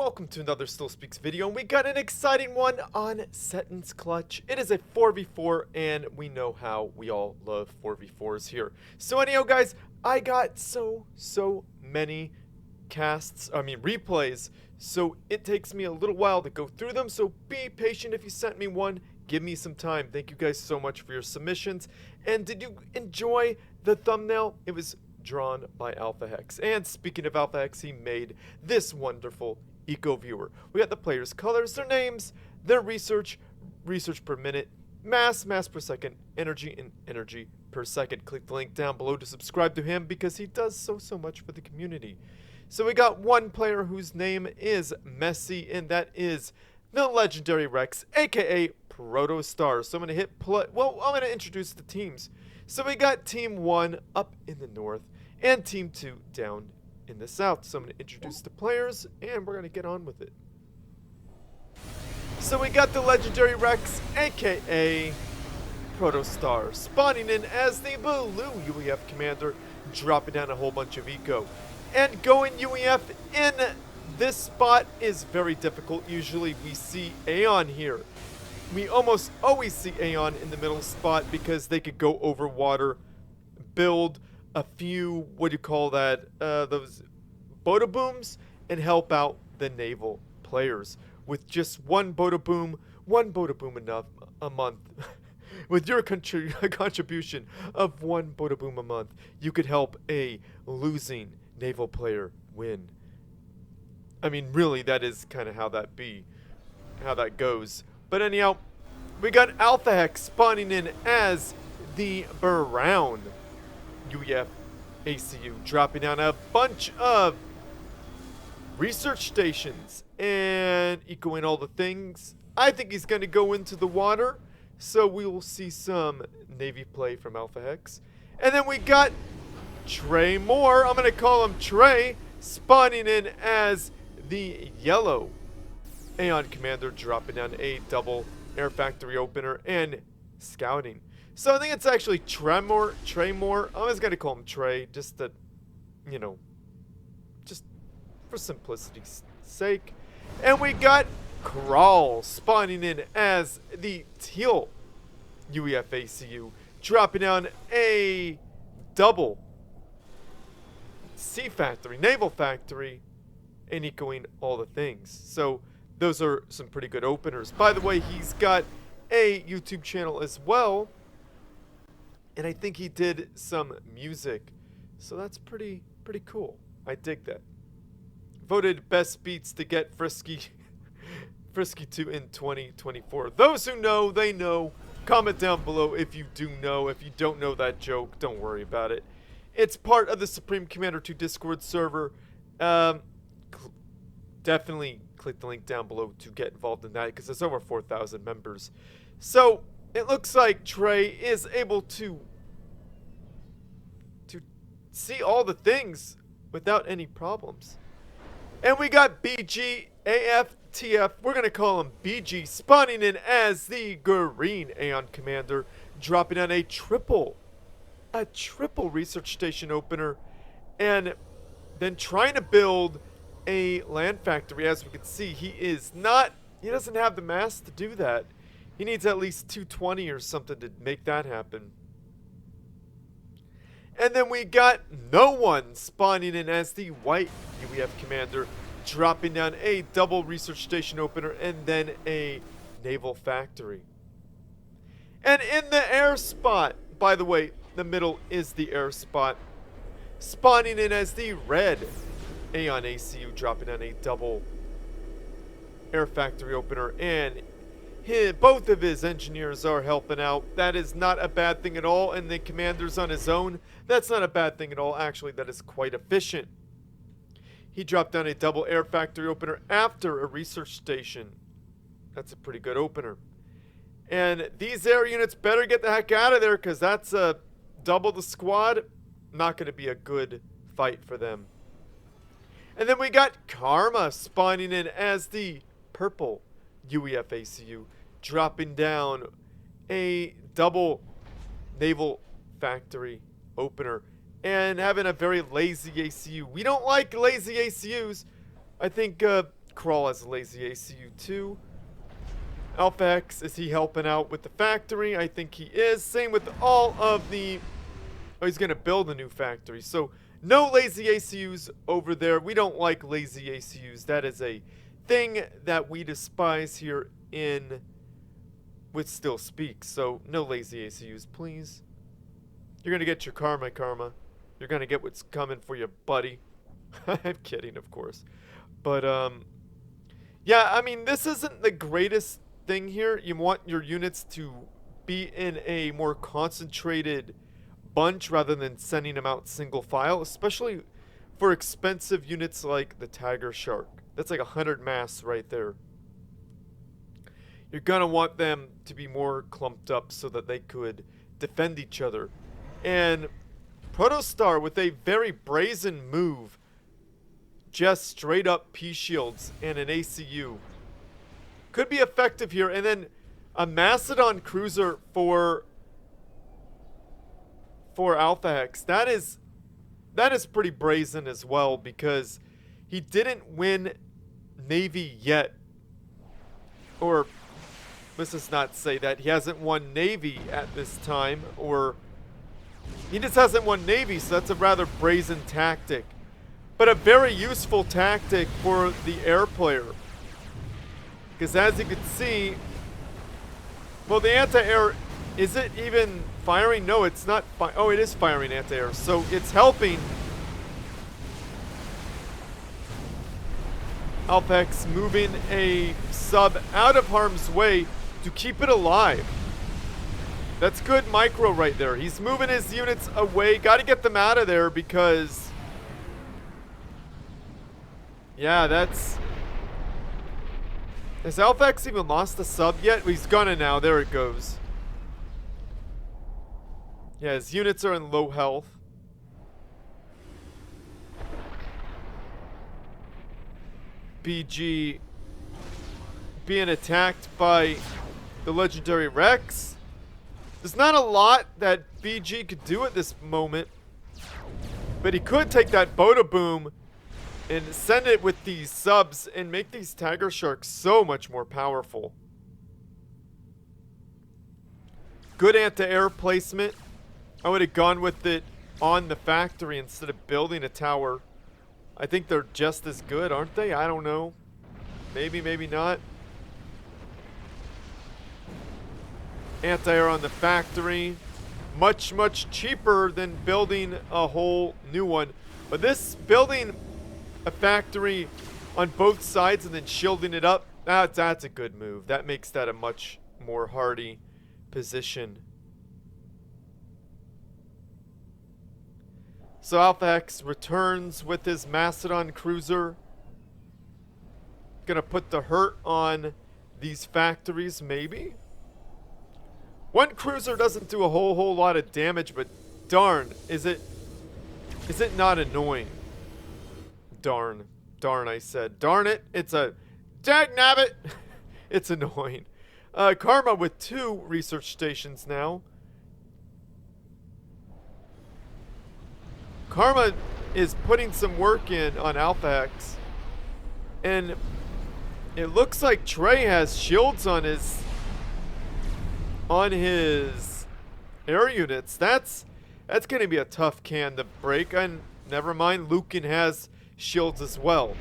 welcome to another Still Speaks video, and we got an exciting one on Sentence Clutch. It is a 4v4, and we know how we all love 4v4s here. So anyhow, guys, I got so many replays, so it takes me a little while to go through them, so be patient if you sent me one. Give me some time. Thank you guys so much for your submissions. And did you enjoy the thumbnail? It was drawn by Alphahex. And speaking of Alphahex, he made this wonderful eco viewer. We got the players' colors, their names, their research per minute, mass per second, energy, and energy per second. Click the link down below to subscribe to him because he does so much for the community. So we got one player whose name is Messy, and that is the legendary Rex, aka ProtOS.tar. So I'm going to hit play. Well, I'm going to introduce the teams. So we got Team 1 up in the north and Team 2 down in the south. So I'm going to introduce the players and we're going to get on with it. So we got the legendary Rex, aka ProtOS.tar, spawning in as the blue UEF commander, dropping down a whole bunch of eco. And going UEF in this spot is very difficult. Usually we see Aeon here. We almost always see Aeon in the middle spot because they could go over water, build a few, those Boda Booms, and help out the naval players. With just one Boda Boom enough a month. With your contribution of one Boda Boom a month, you could help a losing naval player win. I mean, really, that is kind of how that goes. But anyhow, we got Alphahex spawning in as the brown UEF ACU, dropping down a bunch of research stations and ecoing all the things. I think he's going to go into the water, so we will see some Navy play from Alphahex. And then we got Trey Moore, I'm going to call him Trey, spawning in as the yellow Aeon commander, dropping down a double air factory opener and scouting. So I think it's actually Trey Moore. I'm just going to call him Trey, just to, just for simplicity's sake. And we got Krawl spawning in as the teal UEF ACU, dropping down a double sea factory, naval factory, and ecoing all the things. So those are some pretty good openers. By the way, he's got a YouTube channel as well, and I think he did some music, so that's pretty cool. I dig that. Voted best beats to get Frisky 2 in 2024. Those who know, they know. Comment down below if you do know. If you don't know that joke, don't worry about it. It's part of the Supreme Commander 2 Discord server. Definitely click the link down below to get involved in that because there's over 4,000 members. So it looks like Trey is able to see all the things without any problems. And we got BG AFTF, we're going to call him BG, spawning in as the green Aeon commander, dropping on a triple research station opener, and then trying to build a land factory. As we can see, he doesn't have the mass to do that. He needs at least 220 or something to make that happen. And then we got no one spawning in as the white UEF commander, dropping down a double research station opener and then a naval factory. And in the air spot, by the way, the middle is the air spot, spawning in as the red Aeon ACU, dropping down a double air factory opener, and both of his engineers are helping out. That is not a bad thing at all, and the commander's on his own. That's not a bad thing at all. Actually, that is quite efficient. He dropped down a double air factory opener after a research station. That's a pretty good opener. And these air units better get the heck out of there because that's double the squad. Not going to be a good fight for them. And then we got Karma spawning in as the purple UEF ACU, dropping down a double naval factory opener and having a very lazy ACU. We don't like lazy ACUs. I think Krawl has a lazy ACU too. Alphahex, is he helping out with the factory? I think he is. Same with all of the... Oh, he's going to build a new factory. So, no lazy ACUs over there. We don't like lazy ACUs. That is a thing that we despise here in With Still Speaks. So, no lazy ACUs, please. You're going to get your karma. You're going to get what's coming for you, buddy. I'm kidding, of course. But, yeah, I mean, this isn't the greatest thing here. You want your units to be in a more concentrated bunch rather than sending them out single file, especially for expensive units like the Tiger Shark. That's like 100 mass right there. You're gonna want them to be more clumped up so that they could defend each other. And ProtOS.tar, with a very brazen move, just straight up P shields and an ACU, could be effective here. And then a Mastodon cruiser for Alphahex. That is pretty brazen as well, because he didn't win Navy yet. Or let's just not say that. He hasn't won Navy at this time, or he just hasn't won Navy, so that's a rather brazen tactic. But a very useful tactic for the air player. Because as you can see, well, the anti-air, is it even firing? No, it's not. Oh, it is firing anti-air. So it's helping Alphahex moving a sub out of harm's way to keep it alive. That's good micro right there. He's moving his units away. Got to get them out of there because... yeah, that's... Has Alphahex even lost a sub yet? He's gonna now. There it goes. Yeah, his units are in low health. BG being attacked by the legendary Rex. There's not a lot that BG could do at this moment, but he could take that Boda Boom and send it with these subs and make these Tiger Sharks so much more powerful. Good anti-air placement. I would have gone with it on the factory instead of building a tower. I think they're just as good, aren't they? I don't know. Maybe, maybe not. Anti-air on the factory. Much, much cheaper than building a whole new one. But this building a factory on both sides and then shielding it up, that's a good move. That makes that a much more hardy position. So Alphahex returns with his Mastodon cruiser. Gonna put the hurt on these factories, maybe? One cruiser doesn't do a whole lot of damage, but darn, is it not annoying? Darn, I said. Darn it, it's a dagnabbit. It's annoying. Karma with 2 research stations now. Karma is putting some work in on Alphahex. And it looks like Trey has shields on his air units. That's going to be a tough can to break. And never mind, Luken has shields as well.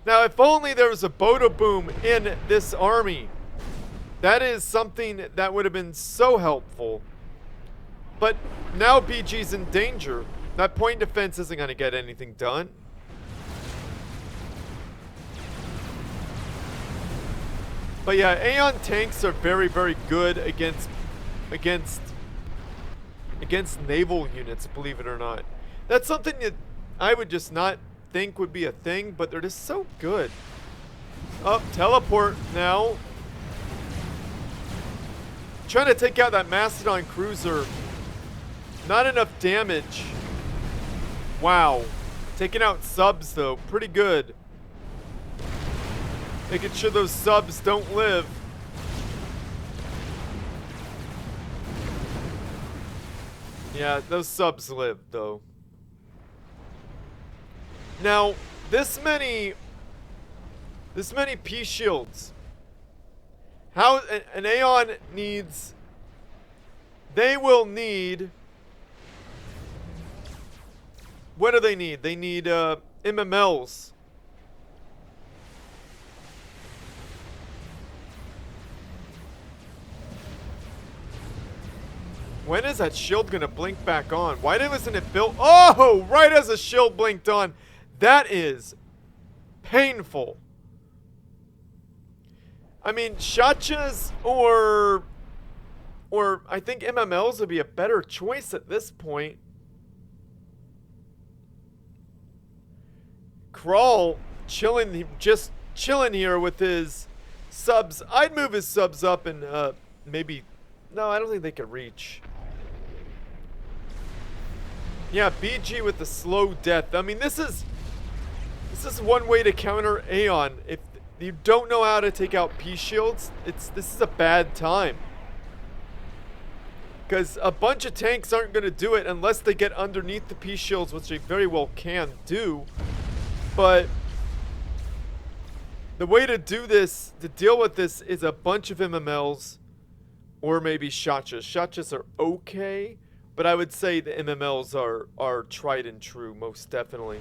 Now, if only there was a Boda Boom in this army. That is something that would have been so helpful. But now BG's in danger. That point defense isn't going to get anything done. But yeah, Aeon tanks are very, very good against naval units, believe it or not. That's something that I would just not think would be a thing, but they're just so good. Oh, teleport now. Trying to take out that Mastodon cruiser. Not enough damage. Wow. Taking out subs, though. Pretty good. Making sure those subs don't live. Yeah, those subs live, though. Now, this many P shields. How an Aeon needs... They will need... What do they need? They need MMLs. When is that shield gonna blink back on? Why wasn't it built? Oh, right as the shield blinked on. That is painful. I mean, Shachas or I think MMLs would be a better choice at this point. Krawl just chilling here with his subs. I'd move his subs up and maybe... No, I don't think they could reach. Yeah, BG with the slow death. I mean, this is one way to counter Aeon. If you don't know how to take out P shields, this is a bad time. Because a bunch of tanks aren't going to do it unless they get underneath the P shields, which they very well can do. But the way to do this, to deal with this, is a bunch of MMLs or maybe Shachas. Shachas are okay, but I would say the MMLs are tried and true, most definitely.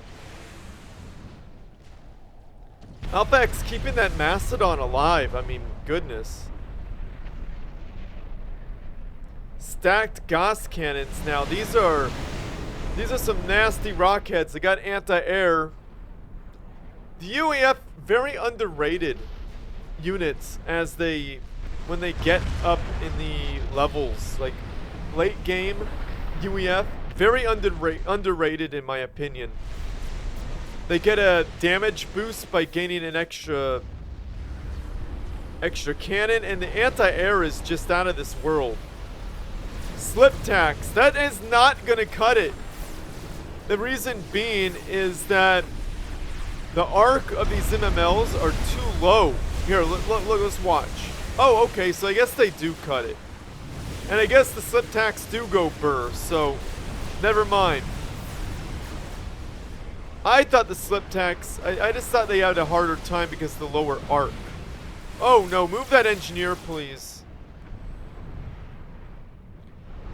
Alphahex keeping that Mastodon alive. I mean, goodness. Stacked Gauss cannons now. These are some nasty rockheads. They got anti-air. The UEF very underrated units as when they get up in the levels, like late game UEF, very underrated in my opinion. They get a damage boost by gaining an extra cannon, and the anti-air is just out of this world. Slip tax, that is not gonna cut it. The reason being is that the arc of these MMLs are too low. Here, look, let's watch. Oh, okay, so I guess they do cut it. And I guess the slip tax do go burr, so never mind. I thought the slip tax, I just thought they had a harder time because of the lower arc. Oh no, move that engineer, please.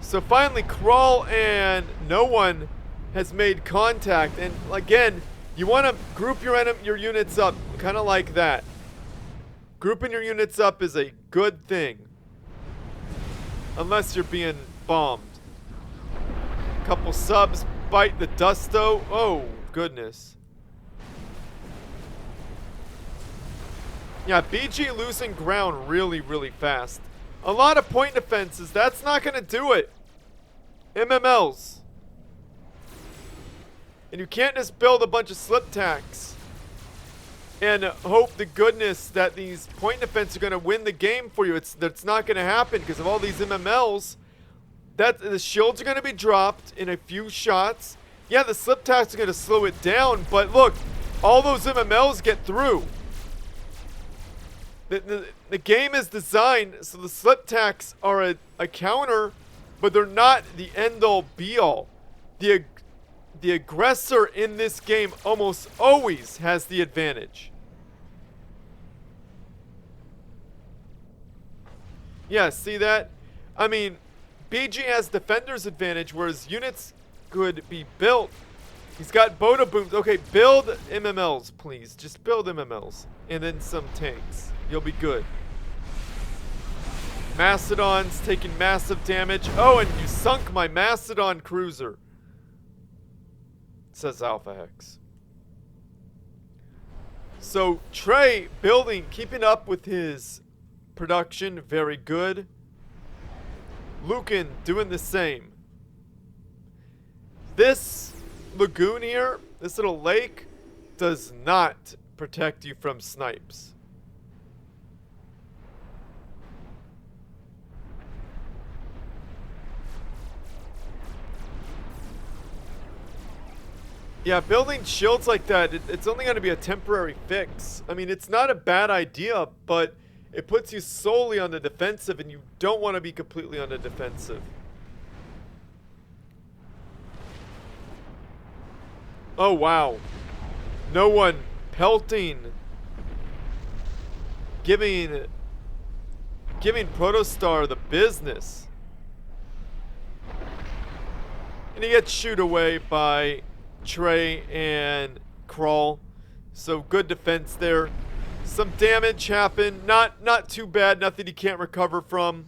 So finally, Krawl and no one has made contact. And again, you want to group your units up, kind of like that. Grouping your units up is a good thing. Unless you're being bombed. Couple subs bite the dusto. Oh, goodness. Yeah, BG losing ground really, really fast. A lot of point defenses. That's not going to do it. MMLs. And you can't just build a bunch of slip tacks and hope to goodness that these point defense are going to win the game for you. That's not going to happen because of all these MMLs. The shields are going to be dropped in a few shots. Yeah, the slip tacks are going to slow it down, but look, all those MMLs get through. The game is designed so the slip tacks are a counter, but they're not the end-all be-all. The aggressor in this game almost always has the advantage. Yeah, see that? I mean, BG has defender's advantage, whereas units could be built. He's got Boda Booms. Okay, build MMLs, please. Just build MMLs. And then some tanks. You'll be good. Mastodon's taking massive damage. Oh, and you sunk my Mastodon cruiser. Says Alphahex. So Trey keeping up with his production, very good. Luken doing the same. This lagoon here, this little lake, does not protect you from snipes. Yeah, building shields like that, it's only going to be a temporary fix. I mean, it's not a bad idea, but it puts you solely on the defensive, and you don't want to be completely on the defensive. Oh, wow. No one pelting. Giving ProtOS.tar the business. And he gets shooed away by Trey and Krawl. So good defense there. Some damage happened. Not too bad. Nothing he can't recover from.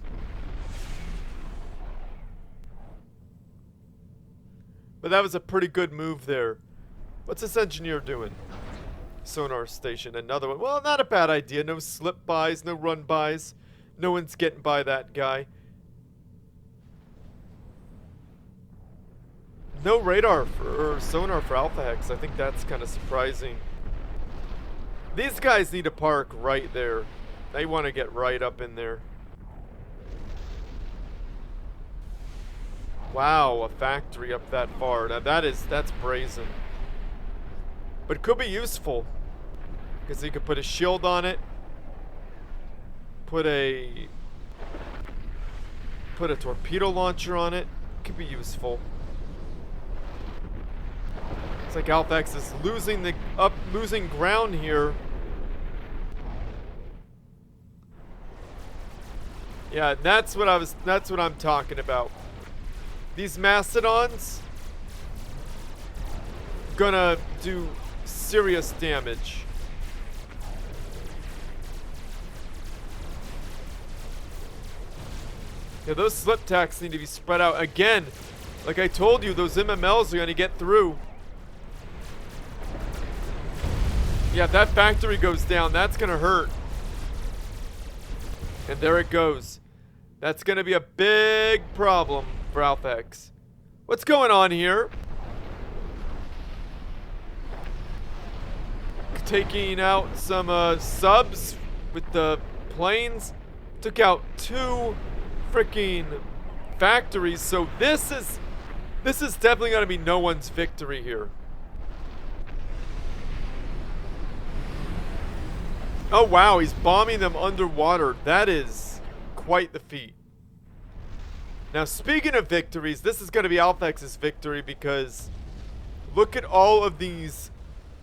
But that was a pretty good move there. What's this engineer doing? Sonar station. Another one. Well, not a bad idea. No slip bys, no run bys. No one's getting by that guy. No radar or sonar for Alphahex. I think that's kind of surprising. These guys need to park right there. They want to get right up in there. Wow, a factory up that far. Now that's brazen. But it could be useful. Because you could put a shield on it. Put a torpedo launcher on it. Could be useful. It's like Alphahex is losing ground here. Yeah, that's what I'm talking about. These Mastodons gonna do serious damage. Yeah, those slip tacks need to be spread out again. Like I told you, those MMLs are gonna get through. Yeah, if that factory goes down, that's gonna hurt. And there it goes. That's gonna be a big problem for Alphahex. What's going on here? Taking out some subs with the planes. Took out 2 freaking factories. So this is definitely gonna be no one's victory here. Oh wow, he's bombing them underwater. That is quite the feat. Now speaking of victories, this is going to be Alphahex's victory because look at all of these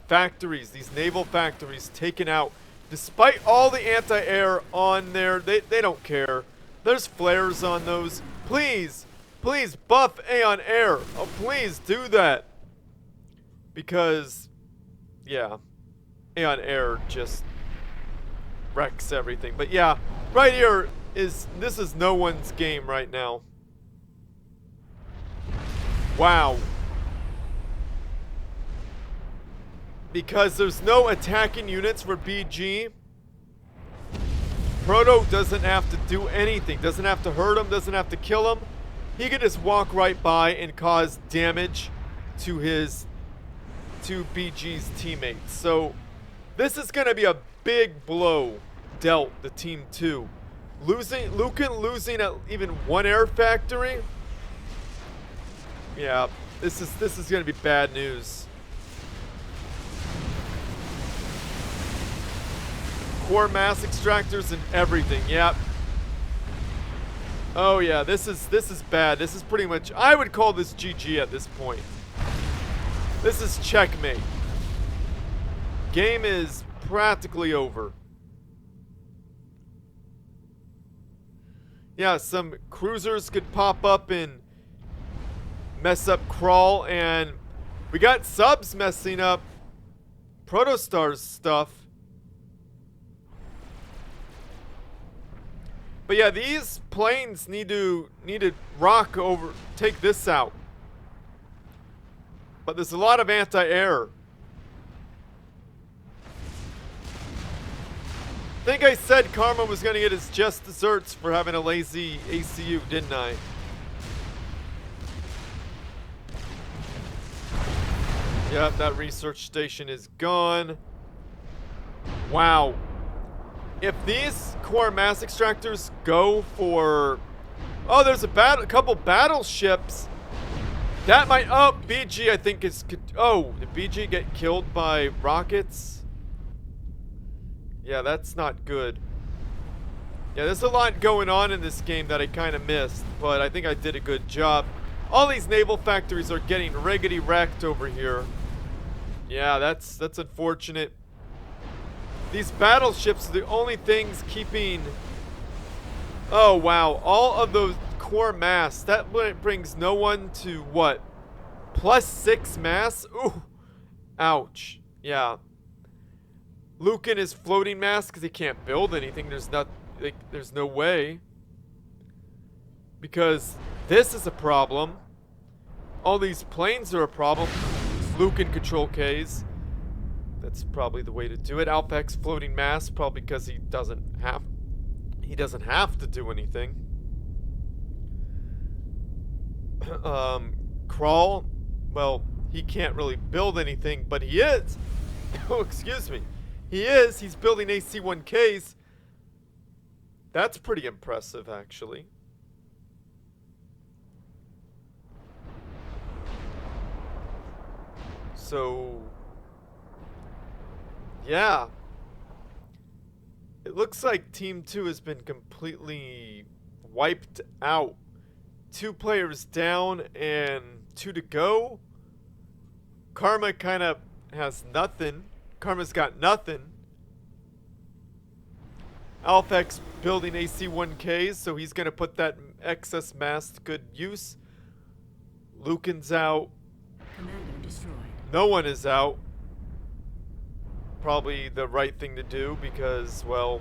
factories, these naval factories taken out. Despite all the anti-air on there, they don't care. There's flares on those. Please buff Aeon Air. Oh, please do that. Because, yeah, Aeon Air just wrecks everything. But yeah, right here this is no one's game right now. Wow. Because there's no attacking units for BG. Proto doesn't have to do anything. Doesn't have to hurt him, doesn't have to kill him. He can just walk right by and cause damage to BG's teammates. So this is gonna be a big blow dealt to Team 2. Luken losing at even 1 air factory. Yeah, this is gonna be bad news. Core mass extractors and everything. Yep. Oh yeah, this is bad. This is pretty much, I would call this GG at this point. This is checkmate. Game is practically over. Yeah, some cruisers could pop up and mess up Krawl, and we got subs messing up ProtOS.tar's stuff. But yeah, these planes need to rock over, take this out. But there's a lot of anti-air. I think I said Karma was going to get his just desserts for having a lazy ACU, didn't I? Yep, that research station is gone. Wow. If these core mass extractors go for... Oh, there's a couple battleships. That might... Oh, BG I think is... Oh, did BG get killed by rockets? Yeah, that's not good. Yeah, there's a lot going on in this game that I kind of missed, but I think I did a good job. All these naval factories are getting riggedy wrecked over here. Yeah, that's unfortunate. These battleships are the only things keeping... Oh, wow. All of those core mass. That brings no one to, what? +6 mass? Ooh. Ouch. Yeah. Luken is floating mass because he can't build anything. There's no way. Because this is a problem. All these planes are a problem. Luken control Ks. That's probably the way to do it. Alphahex floating mass, probably because he doesn't have to do anything. Krawl, well, he can't really build anything, but he is. Oh, excuse me. He's building AC-1Ks. That's pretty impressive, actually. So, yeah. It looks like Team 2 has been completely wiped out. 2 players down and 2 to go. Karma kind of has nothing. Karma's got nothing. Alphahex building AC-1Ks, so he's going to put that excess mass to good use. Luken's out. Commander destroyed. No one is out. Probably the right thing to do because, well,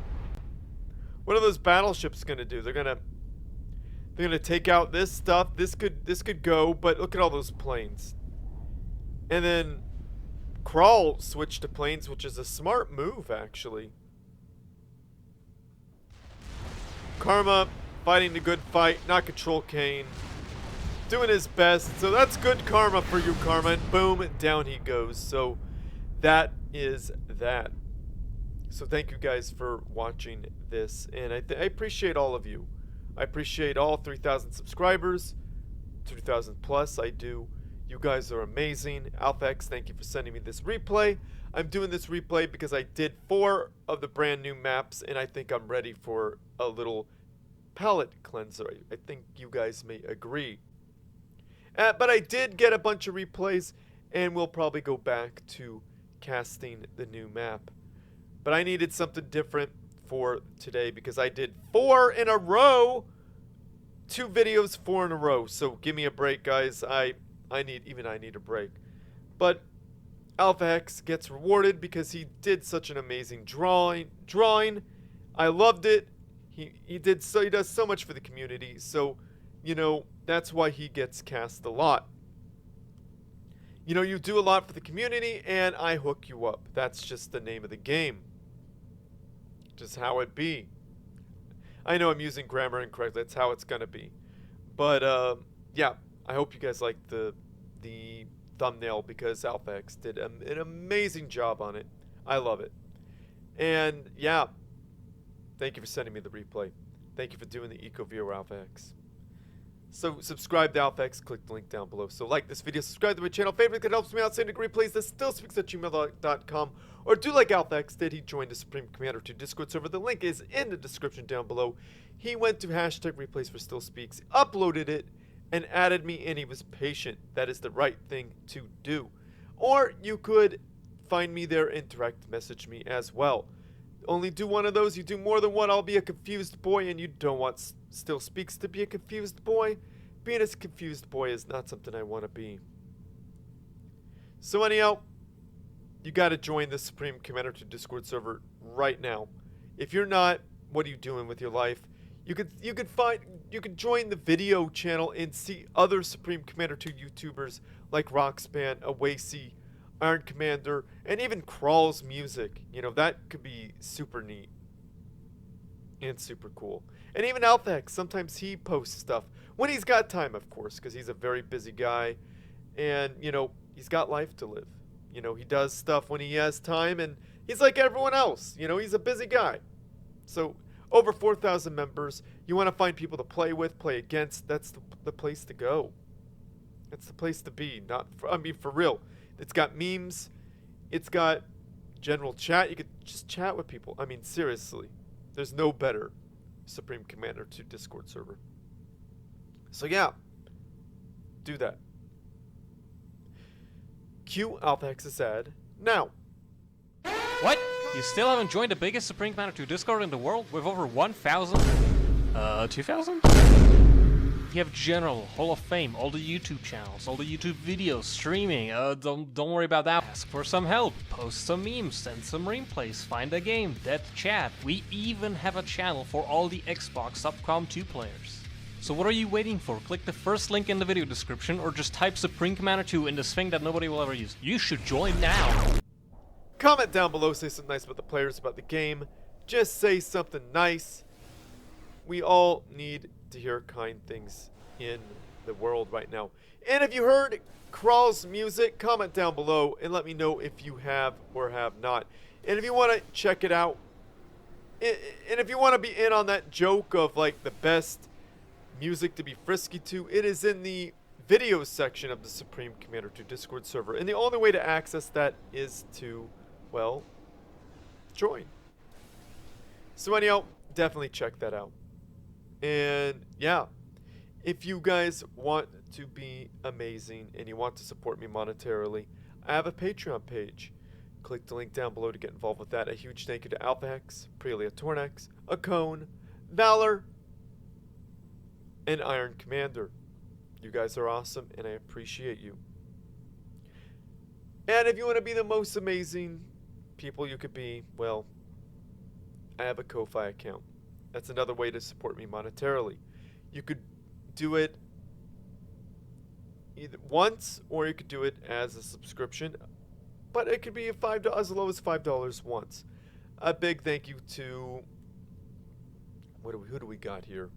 what are those battleships going to do? They're going to take out this stuff. This could go, but look at all those planes. And then Krawl switched to planes, which is a smart move, actually. Karma fighting the good fight, not control Kane. Doing his best. So that's good karma for you, Karma. And boom, down he goes. So that is that. So thank you guys for watching this. And I appreciate all of you. I appreciate all 3,000 subscribers. 3,000 plus, I do. You guys are amazing. Alphahex, thank you for sending me this replay. I'm doing this replay because I did 4 of the brand new maps, and I think I'm ready for a little palette cleanser. I think you guys may agree. But I did get a bunch of replays, and we'll probably go back to casting the new map. But I needed something different for today because I did 4 in a row. 2 videos, 4 in a row. So give me a break, guys. I need a break. But Alphahex gets rewarded because he did such an amazing drawing. I loved it. He does so much for the community. So, you know, that's why he gets cast a lot. You know, you do a lot for the community, and I hook you up. That's just the name of the game. Just how it be. I know I'm using grammar incorrectly. That's how it's gonna be. But yeah, I hope you guys liked the thumbnail because Alphahex did an amazing job on it. I love it. And yeah, thank you for sending me the replay. Thank you for doing the Eco Viewer, Alphahex. So subscribe to Alphahex, click the link down below. So like this video, subscribe to my channel, favorite that helps me out, send a replays that still speaks at gmail.com, or do like Alphahex did. He joined the Supreme Commander 2 Discord server. The link is in the description down below. He went to hashtag replays for still speaks, uploaded it, and added me, and he was patient. That is the right thing to do. Or you could find me there and direct message me as well. Only do one of those. You do more than one, I'll be a confused boy, and you don't want Still Speaks to be a confused boy. Being a confused boy is not something I want to be. So anyhow, you got to join the Supreme Commander 2 Discord server right now. If you're not, what are you doing with your life? You could join the video channel and see other Supreme Commander 2 YouTubers like Rockspan, Awasi, Iron Commander, and even Krawl's music. You know, that could be super neat and super cool. And even Alphahex, sometimes he posts stuff when he's got time, of course, because he's a very busy guy, and you know, he's got life to live. You know, he does stuff when he has time, and he's like everyone else. You know, he's a busy guy. So over 4,000 members. You want to find people to play with, play against. That's the place to go. That's the place to be. I mean, for real. It's got memes. It's got general chat. You could just chat with people. I mean, seriously. There's no better Supreme Commander 2 Discord server. So yeah. Do that. Cue Alphahex's ad now. What? You still haven't joined the biggest Supreme Commander 2 Discord in the world with over 1,000? 2,000? You have General, Hall of Fame, all the YouTube channels, all the YouTube videos, streaming. Don't worry about that. Ask for some help, post some memes, send some replays, find a game, death chat. We even have a channel for all the Xbox Subcom 2 players. So what are you waiting for? Click the first link in the video description or just type Supreme Commander 2 in this thing that nobody will ever use. You should join now. Comment down below, say something nice about the players, about the game. Just say something nice. We all need to hear kind things in the world right now. And if you heard Krawl's music, comment down below and let me know if you have or have not. And if you want to check it out, and if you want to be in on that joke of like the best music to be frisky to, it is in the videos section of the Supreme Commander 2 Discord server. And the only way to access that is to, well, join. So anyhow, definitely check that out. And yeah, if you guys want to be amazing and you want to support me monetarily, I have a Patreon page. Click the link down below to get involved with that. A huge thank you to Alphahex, Prelia Tornax, Akone, Valor, and Iron Commander. You guys are awesome and I appreciate you. And if you want to be the most amazing people you could be, well, I have a Ko-Fi account. That's another way to support me monetarily. You could do it either once or you could do it as a subscription, but it could be as low as $5 once. A big thank you to who do we got here?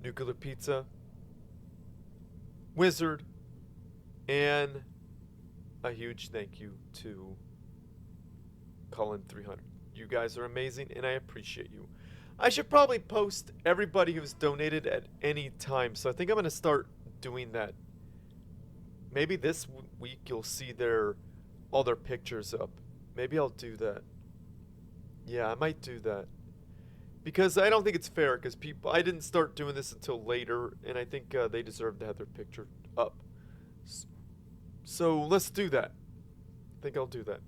Nuclear Pizza, Wizard, and a huge thank you to Colin 300. You guys are amazing and I appreciate you. I should probably post everybody who's donated at any time, so I think I'm going to start doing that. Maybe this week you'll see all their pictures up. Maybe I'll do that. Yeah, I might do that. Because I don't think it's fair, because I didn't start doing this until later, and I think they deserve to have their picture up. So let's do that. I think I'll do that.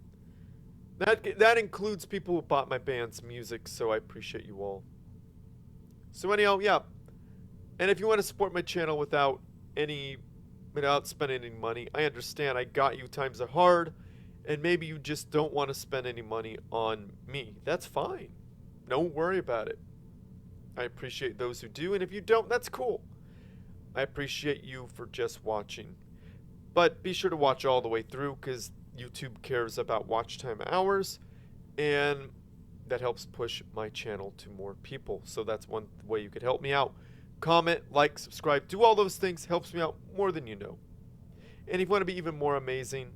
That includes people who bought my band's music, so I appreciate you all. So anyhow, yeah. And if you want to support my channel without spending any money, I understand. I got you times are hard, and maybe you just don't want to spend any money on me. That's fine. Don't worry about it. I appreciate those who do, and if you don't, that's cool. I appreciate you for just watching. But be sure to watch all the way through, because YouTube cares about watch time hours, and that helps push my channel to more people. So that's one way you could help me out. Comment, like, subscribe, do all those things. Helps me out more than you know. And if you want to be even more amazing,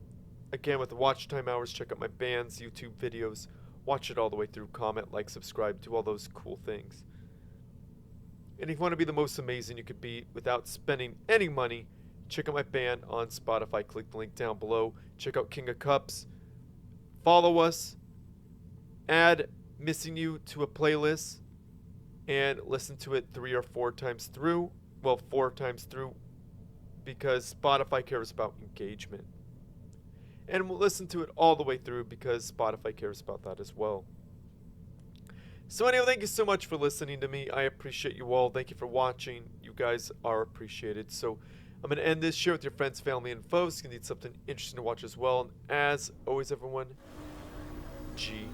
again with the watch time hours, check out my band's YouTube videos. Watch it all the way through. Comment, like, subscribe, do all those cool things. And if you want to be the most amazing you could be without spending any money, check out my band on Spotify. Click the link down below. Check out King of Cups. Follow us. Add Missing You to a playlist. And listen to it 3 or 4 times through. Well, 4 times through. Because Spotify cares about engagement. And we'll listen to it all the way through because Spotify cares about that as well. So anyway, thank you so much for listening to me. I appreciate you all. Thank you for watching. You guys are appreciated. So I'm going to end this. Share with your friends, family, and foes. You need something interesting to watch as well. And as always, everyone, GG.